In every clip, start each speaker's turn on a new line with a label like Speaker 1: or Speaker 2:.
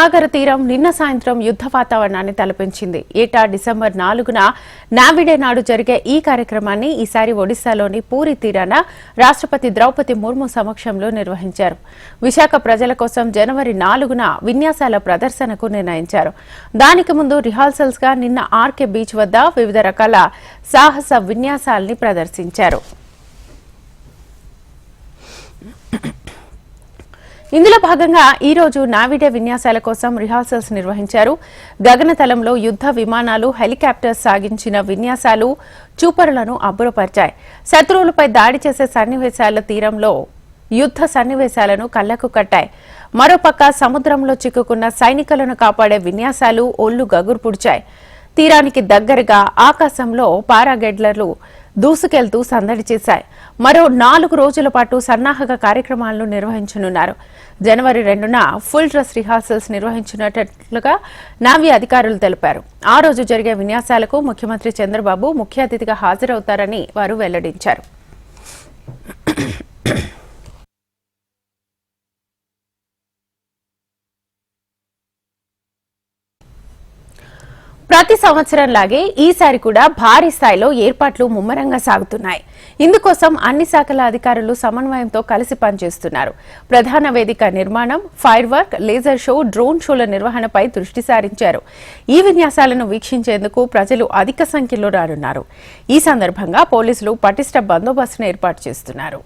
Speaker 1: సాగర తీరం నిన్న సాయంత్రం యుద్ధ వాతావరణాన్ని తలపించింది. ఏటా డిసెంబర్ 4న నావిడే నాడు జరిగే ఈ కార్యక్రమాన్ని ఈసారి ఒడిశాలోని పూరి తీరాన రాష్ట్రపతి ద్రౌపది ముర్ము సమక్షంలో నిర్వహించారు. విశాఖ ప్రజల కోసం జనవరి 4న విన్యాసాల ప్రదర్శనకు నిర్ణయించారు. దానికి ముందు రిహార్సల్స్ గా నిన్న ఆర్కే బీచ్ వద్ద వివిధ రకాల సాహస విన్యాసాల్ని ప్రదర్శించారు. ఇందులో భాగంగా ఈ రోజు నావిడే విన్యాసాల కోసం రిహార్సల్స్ నిర్వహించారు. గగనతలంలో యుద్ధ విమానాలు, హెలికాప్టర్స్ సాగించిన విన్యాసాలు చూపరులను అబ్బురపరిచాయి. శత్రువులపై దాడి చేసే సన్నివేశాల తీరంలో యుద్ధ సన్నివేశాలను కళ్లకు కట్టాయి. మరోపక్క సముద్రంలో చిక్కుకున్న సైనికులను కాపాడే విన్యాసాలు ఒళ్లు గగురు పుడిచాయి. తీరానికి దగ్గరగా ఆకాశంలో పారాగ్లైడర్లు దూసుకెళ్తూ సందడి చేశాయి. మరో 4 రోజుల పాటు సన్నాహక కార్యక్రమాలను నిర్వహించనున్నారు. జనవరి 2న ఫుల్ డ్రెస్ రిహార్సల్స్ నిర్వహించినట్లుగా నావీ అధికారులు తెలిపారు. ఆ రోజు జరిగే విన్యాసాలకు ముఖ్యమంత్రి చంద్రబాబు ముఖ్య అతిథిగా హాజరవుతారని వారు వెల్లడించారు. ప్రతి సంవత్సరంలాగే ఈసారి కూడా భారీ స్థాయిలో ఏర్పాట్లు ముమ్మరంగా సాగుతున్నాయి. ఇందుకోసం అన్ని శాఖల అధికారులు సమన్వయంతో కలిసి పనిచేస్తున్నారు. ప్రధాన వేదిక నిర్మాణం, fire work, laser show, drone షోల నిర్వహణపై దృష్టి సారించారు. ఈ విన్యాసాలను వీక్షించేందుకు ప్రజలు అధిక సంఖ్యలో రానున్నారు. ఈ సందర్భంగా పోలీసులు పటిష్ట బందోబస్తును ఏర్పాటు చేస్తున్నారు.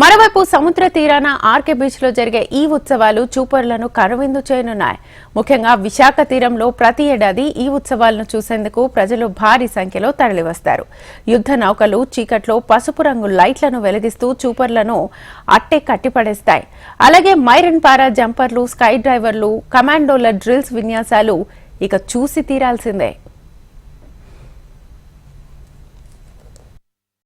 Speaker 1: మరోవైపు సముద్ర తీరాన ఆర్కే బీచ్ లో జరిగే ఈ ఉత్సవాలు చూపరులను కనువిందు చేయనున్నాయి. ముఖ్యంగా విశాఖ తీరంలో ప్రతి ఏడాది ఈ ఉత్సవాలను చూసేందుకు ప్రజలు భారీ సంఖ్యలో తరలివస్తారు. యుద్ధ నౌకలు చీకట్లో పసుపు రంగు లైట్లను వెలిగిస్తూ చూపర్లను అట్టే కట్టిపడేస్తాయి. అలాగే మైరన్ పారా జంపర్లు, స్కై డ్రైవర్లు, కమాండోల డ్రిల్స్ విన్యాసాలు ఇక చూసి తీరాల్సిందే.